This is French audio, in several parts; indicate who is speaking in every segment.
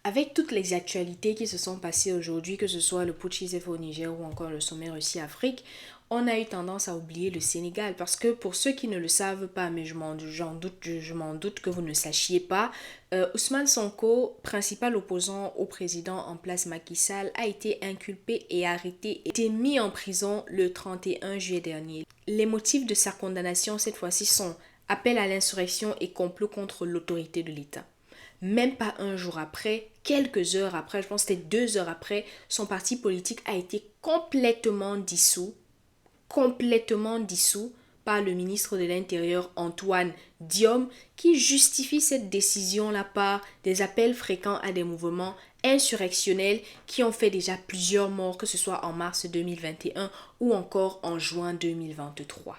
Speaker 1: Avec toutes les actualités qui se sont passées aujourd'hui, que ce soit le putsch ISF au Niger ou encore le sommet Russie-Afrique, on a eu tendance à oublier le Sénégal parce que pour ceux qui ne le savent pas, mais je m'en doute que vous ne sachiez pas, Ousmane Sonko, principal opposant au président en place Macky Sall, a été inculpé et arrêté et été mis en prison le 31 juillet dernier. Les motifs de sa condamnation cette fois-ci sont appel à l'insurrection et complot contre l'autorité de l'État. Même pas un jour après, quelques heures après, je pense que c'était 2 heures après, son parti politique a été complètement dissous par le ministre de l'Intérieur Antoine Diome qui justifie cette décision-là par des appels fréquents à des mouvements insurrectionnels qui ont fait déjà plusieurs morts, que ce soit en mars 2021 ou encore en juin 2023.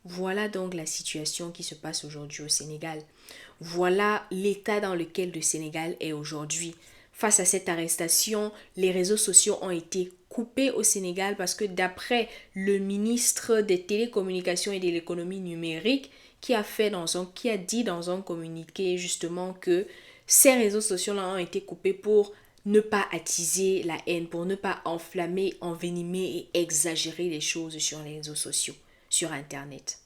Speaker 1: Voilà donc la situation qui se passe aujourd'hui au Sénégal. Voilà l'état dans lequel le Sénégal est aujourd'hui. Face à cette arrestation, les réseaux sociaux ont été coupés au Sénégal parce que d'après le ministre des Télécommunications et de l'économie numérique qui a dit dans un communiqué justement que ces réseaux sociaux-là ont été coupés pour ne pas attiser la haine, pour ne pas enflammer, envenimer et exagérer les choses sur les réseaux sociaux, sur Internet.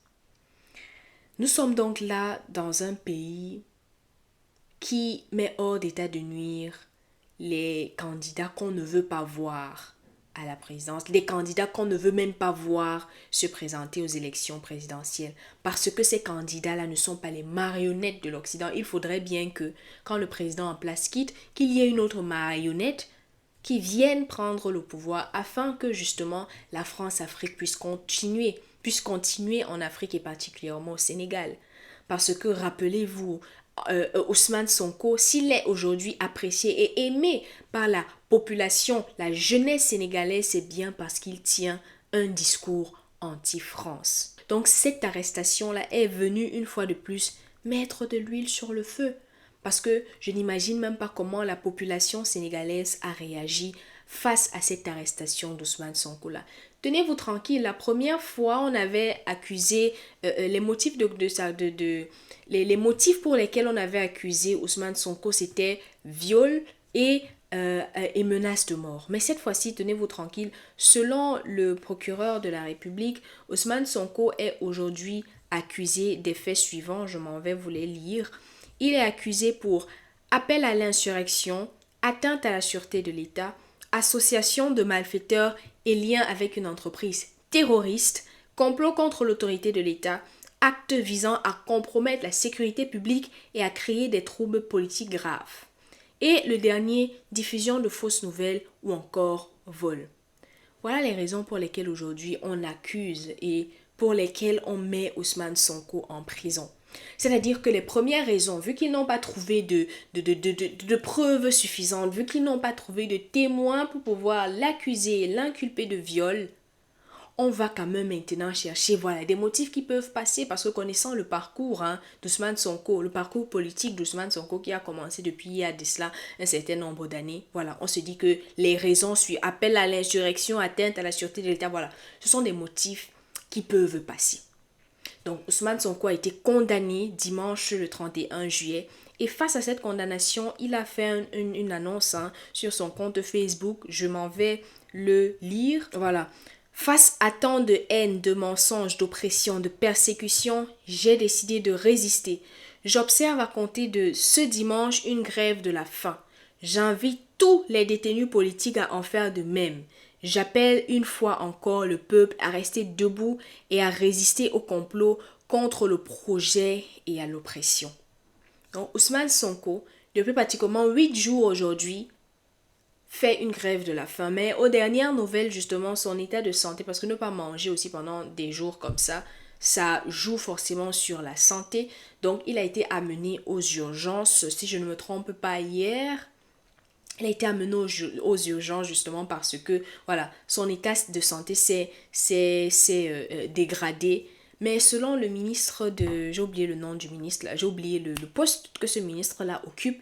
Speaker 1: Nous sommes donc là dans un pays qui met hors d'état de nuire les candidats qu'on ne veut pas voir à la présidence, les candidats qu'on ne veut même pas voir se présenter aux élections présidentielles. Parce que ces candidats-là ne sont pas les marionnettes de l'Occident. Il faudrait bien que, quand le président en place quitte, qu'il y ait une autre marionnette qui vienne prendre le pouvoir afin que justement la France-Afrique puisse continuer en Afrique et particulièrement au Sénégal. Parce que rappelez-vous, Ousmane Sonko, s'il est aujourd'hui apprécié et aimé par la population, la jeunesse sénégalaise, c'est bien parce qu'il tient un discours anti-France. Donc cette arrestation-là est venue une fois de plus mettre de l'huile sur le feu. Parce que je n'imagine même pas comment la population sénégalaise a réagi face à cette arrestation d'Ousmane Sonko là. Tenez-vous tranquille, la première fois on avait accusé les motifs les motifs pour lesquels on avait accusé Ousmane Sonko c'était viol et menace de mort. Mais cette fois-ci, tenez-vous tranquille, selon le procureur de la République, Ousmane Sonko est aujourd'hui accusé des faits suivants, je m'en vais vous les lire. Il est accusé pour appel à l'insurrection, atteinte à la sûreté de l'État, association de malfaiteurs et lien avec une entreprise terroriste, complot contre l'autorité de l'État, acte visant à compromettre la sécurité publique et à créer des troubles politiques graves. Et le dernier, diffusion de fausses nouvelles ou encore vol. Voilà les raisons pour lesquelles aujourd'hui on accuse et pour lesquelles on met Ousmane Sonko en prison. C'est-à-dire que les premières raisons, vu qu'ils n'ont pas trouvé de preuves suffisantes, vu qu'ils n'ont pas trouvé de témoins pour pouvoir l'accuser et l'inculper de viol, on va quand même maintenant chercher voilà, des motifs qui peuvent passer parce que connaissant le parcours d'Ousmane Sonko, le parcours politique d'Ousmane Sonko qui a commencé depuis il y a de cela un certain nombre d'années, voilà, on se dit que les raisons suivent appel à l'insurrection, atteinte à la sûreté de l'État, voilà, ce sont des motifs qui peuvent passer. Donc Ousmane Sonko a été condamné dimanche le 31 juillet et face à cette condamnation, il a fait une annonce sur son compte Facebook. Je m'en vais le lire. Voilà. Face à tant de haine, de mensonges, d'oppression, de persécution, j'ai décidé de résister. J'observe à compter de ce dimanche une grève de la faim. J'invite tous les détenus politiques à en faire de même. J'appelle une fois encore le peuple à rester debout et à résister au complot contre le projet et à l'oppression. Donc Ousmane Sonko, depuis pratiquement 8 jours aujourd'hui, fait une grève de la faim. Mais aux dernières nouvelles, justement, son état de santé, parce que ne pas manger aussi pendant des jours comme ça joue forcément sur la santé. Donc, il a été amené aux urgences, si je ne me trompe pas, hier. Il a été amené aux urgences justement parce que, voilà, son état de santé s'est dégradé. Mais selon le ministre de... J'ai oublié le nom du ministre là, j'ai oublié le poste que ce ministre là occupe.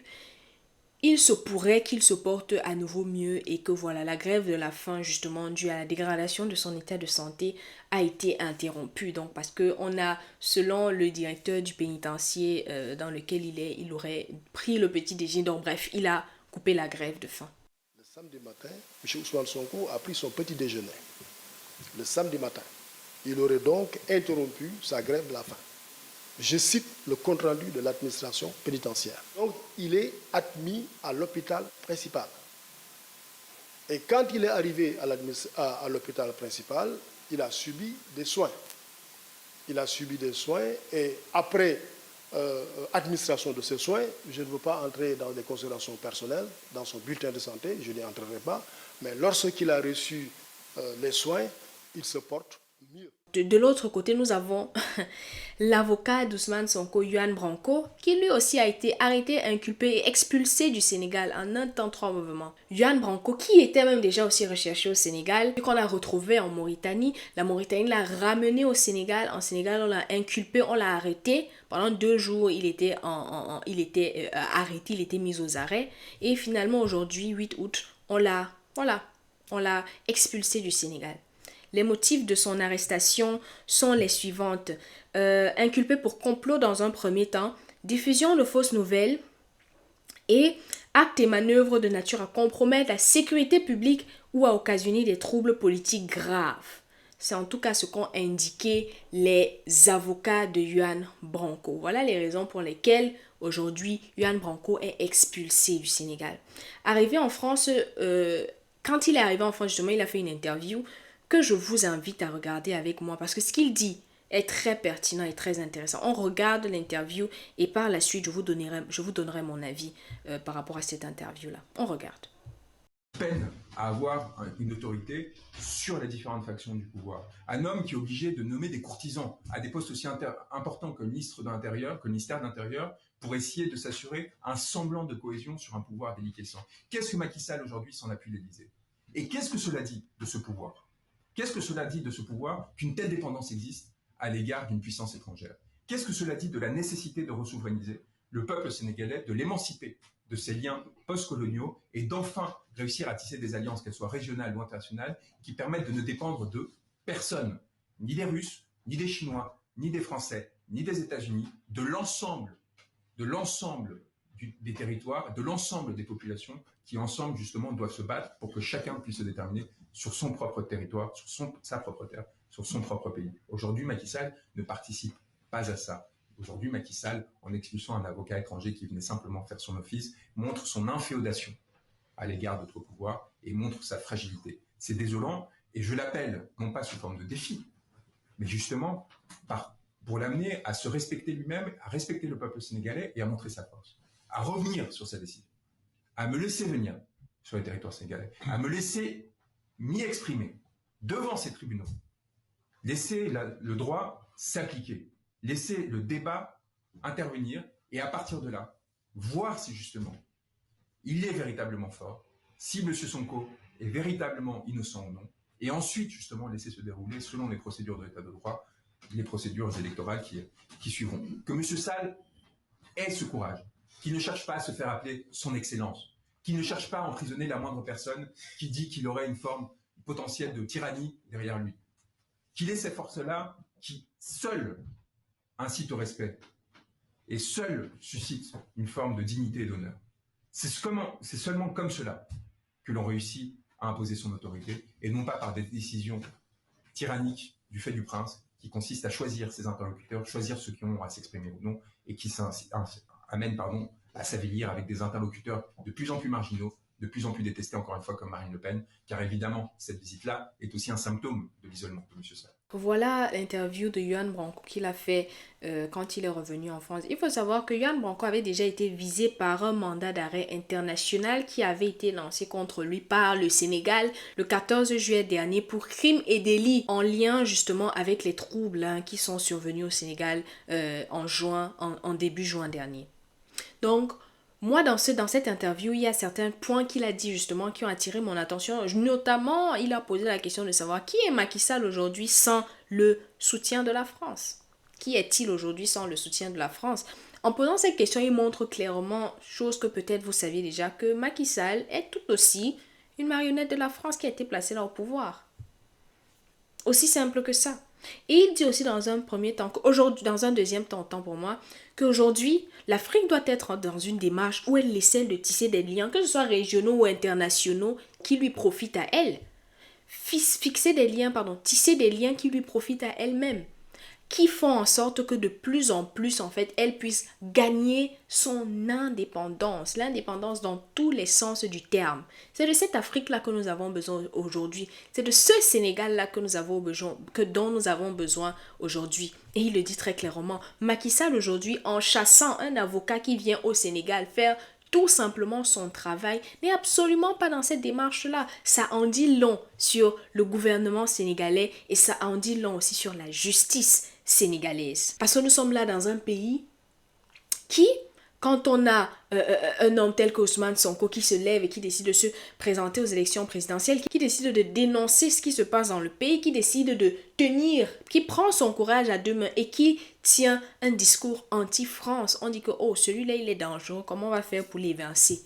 Speaker 1: il se pourrait qu'il se porte à nouveau mieux et que voilà, la grève de la faim justement due à la dégradation de son état de santé a été interrompue. Donc parce que on a, selon le directeur du pénitencier dans lequel il aurait pris le petit déjeuner. Donc bref, il a coupé la grève de faim.
Speaker 2: Le samedi matin, M. Ousmane Sonko a pris son petit déjeuner. Le samedi matin. Il aurait donc interrompu sa grève de la faim. Je cite le compte-rendu de l'administration pénitentiaire. Donc, il est admis à l'hôpital principal. Et quand il est arrivé à l'hôpital principal, il a subi des soins. Il a subi des soins et après administration de ces soins, je ne veux pas entrer dans des considérations personnelles, dans son bulletin de santé, je n'y entrerai pas, mais lorsqu'il a reçu les soins, il se porte mieux.
Speaker 1: De l'autre côté, nous avons l'avocat d'Ousmane Sonko, Juan Branco, qui lui aussi a été arrêté, inculpé et expulsé du Sénégal en un temps 3 mouvements. Juan Branco, qui était même déjà aussi recherché au Sénégal, qu'on a retrouvé en Mauritanie, la Mauritanie l'a ramené au Sénégal. En Sénégal, on l'a inculpé, on l'a arrêté. Pendant 2 jours, il était arrêté, il était mis aux arrêts. Et finalement, aujourd'hui, 8 août, on l'a expulsé du Sénégal. Les motifs de son arrestation sont les suivantes. Inculpé pour complot dans un premier temps, diffusion de fausses nouvelles et actes et manœuvres de nature à compromettre la sécurité publique ou à occasionner des troubles politiques graves. C'est en tout cas ce qu'ont indiqué les avocats de Juan Branco. Voilà les raisons pour lesquelles aujourd'hui Juan Branco est expulsé du Sénégal. Arrivé en France, quand il est arrivé en France, justement, il a fait une interview que je vous invite à regarder avec moi parce que ce qu'il dit est très pertinent et très intéressant. On regarde l'interview et par la suite, je vous donnerai mon avis par rapport à cette interview-là. On regarde.
Speaker 3: Peine à avoir une autorité sur les différentes factions du pouvoir. Un homme qui est obligé de nommer des courtisans à des postes aussi importants que le ministre de l'Intérieur, que le ministère de l'Intérieur, pour essayer de s'assurer un semblant de cohésion sur un pouvoir déliquescent. Qu'est-ce que Macky Sall aujourd'hui sans l'appui de l'Élysée? Et qu'est-ce que cela dit de ce pouvoir? Qu'est-ce que cela dit de ce pouvoir qu'une telle dépendance existe à l'égard d'une puissance étrangère? Qu'est-ce que cela dit de la nécessité de ressouverainiser le peuple sénégalais, de l'émanciper de ses liens post-coloniaux et d'enfin réussir à tisser des alliances, qu'elles soient régionales ou internationales, qui permettent de ne dépendre de personne, ni des Russes, ni des Chinois, ni des Français, ni des États-Unis, de l'ensemble des territoires, de l'ensemble des populations qui ensemble justement doivent se battre pour que chacun puisse se déterminer sur son propre territoire, sur sa propre terre, sur son propre pays. Aujourd'hui, Macky Sall ne participe pas à ça. Aujourd'hui, Macky Sall, en expulsant un avocat étranger qui venait simplement faire son office, montre son inféodation à l'égard d'autres pouvoirs et montre sa fragilité. C'est désolant et je l'appelle, non pas sous forme de défi, mais justement pour l'amener à se respecter lui-même, à respecter le peuple sénégalais et à montrer sa force, à revenir sur sa décision, à me laisser venir sur les territoires sénégalais, à me laisser m'y exprimer devant ces tribunaux, laisser le droit s'appliquer, laisser le débat intervenir et à partir de là, voir si justement il est véritablement fort, si M. Sonko est véritablement innocent ou non, et ensuite justement laisser se dérouler selon les procédures de l'état de droit, les procédures électorales qui suivront. Que M. Sall ait ce courage, qu'il ne cherche pas à se faire appeler son excellence, qu'il ne cherche pas à emprisonner la moindre personne qui dit qu'il aurait une forme potentielle de tyrannie derrière lui. Qu'il ait ces forces-là qui, seules, incitent au respect et seules suscitent une forme de dignité et d'honneur. C'est seulement comme cela que l'on réussit à imposer son autorité et non pas par des décisions tyranniques du fait du prince qui consistent à choisir ses interlocuteurs, choisir ceux qui ont à s'exprimer ou non et qui amènent à s'avilir avec des interlocuteurs de plus en plus marginaux, de plus en plus détestés encore une fois comme Marine Le Pen, car évidemment cette visite-là est aussi un symptôme de l'isolement de M. Sall.
Speaker 1: Voilà l'interview de Juan Branco qu'il a fait quand il est revenu en France. Il faut savoir que Juan Branco avait déjà été visé par un mandat d'arrêt international qui avait été lancé contre lui par le Sénégal le 14 juillet dernier pour crimes et délits en lien justement avec les troubles qui sont survenus au Sénégal en début juin dernier. Donc, moi, dans cette interview, il y a certains points qu'il a dit justement qui ont attiré mon attention. Notamment, il a posé la question de savoir qui est Macky Sall aujourd'hui sans le soutien de la France. Qui est-il aujourd'hui sans le soutien de la France? En posant cette question, il montre clairement, chose que peut-être vous saviez déjà, que Macky Sall est tout aussi une marionnette de la France qui a été placée là au pouvoir. Aussi simple que ça. Et il dit aussi dans un premier temps, dans un deuxième temps, autant pour moi, qu'aujourd'hui, l'Afrique doit être dans une démarche où elle essaie de tisser des liens, que ce soit régionaux ou internationaux, qui lui profitent à elle. Tisser des liens qui lui profitent à elle-même, qui font en sorte que de plus en plus, en fait, elle puisse gagner son indépendance, l'indépendance dans tous les sens du terme. C'est de cette Afrique-là que nous avons besoin aujourd'hui. C'est de ce Sénégal-là dont nous avons besoin aujourd'hui. Et il le dit très clairement. Macky Sall aujourd'hui, en chassant un avocat qui vient au Sénégal faire tout simplement son travail, n'est absolument pas dans cette démarche-là. Ça en dit long sur le gouvernement sénégalais et ça en dit long aussi sur la justice sénégalaise. Parce que nous sommes là dans un pays qui, quand on a un homme tel qu'Ousmane Sonko qui se lève et qui décide de se présenter aux élections présidentielles, qui décide de dénoncer ce qui se passe dans le pays, qui décide de tenir, qui prend son courage à deux mains et qui tient un discours anti-France, on dit que oh, celui-là il est dangereux, comment on va faire pour l'évincer?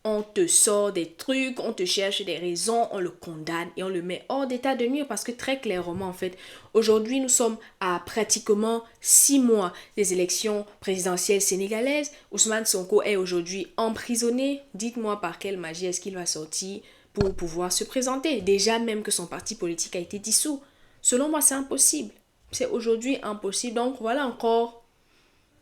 Speaker 1: On te sort des trucs, on te cherche des raisons, on le condamne et on le met hors d'état de nuire parce que très clairement en fait, aujourd'hui nous sommes à pratiquement 6 mois des élections présidentielles sénégalaises. Ousmane Sonko est aujourd'hui emprisonné. Dites-moi par quelle magie est-ce qu'il va sortir pour pouvoir se présenter? Déjà même que son parti politique a été dissous. Selon moi, c'est impossible. C'est aujourd'hui impossible. Donc voilà encore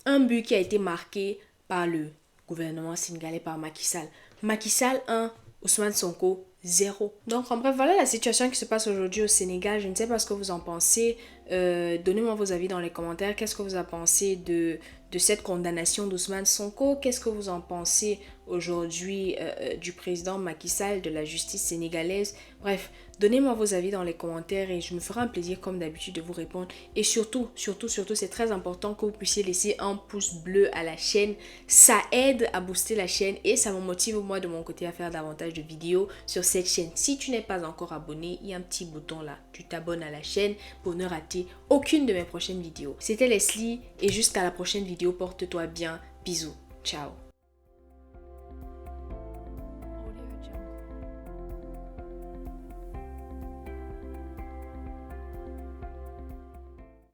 Speaker 1: un but qui a été marqué par le gouvernement sénégalais, par Macky Sall. Macky Sall 1, Ousmane Sonko 0. Donc en bref, voilà la situation qui se passe aujourd'hui au Sénégal. Je ne sais pas ce que vous en pensez. Donnez-moi vos avis dans les commentaires. Qu'est-ce que vous en pensez de cette condamnation d'Ousmane Sonko? Qu'est-ce que vous en pensez aujourd'hui du président Macky Sall, de la justice sénégalaise? Bref, donnez-moi vos avis dans les commentaires et je me ferai un plaisir comme d'habitude de vous répondre. Et surtout, c'est très important que vous puissiez laisser un pouce bleu à la chaîne. Ça aide à booster la chaîne et ça me motive moi de mon côté à faire davantage de vidéos sur cette chaîne. Si tu n'es pas encore abonné, il y a un petit bouton là. Tu t'abonnes à la chaîne pour ne rater aucune de mes prochaines vidéos. C'était Leslie et jusqu'à la prochaine vidéo. Porte-toi bien. Bisous. Ciao.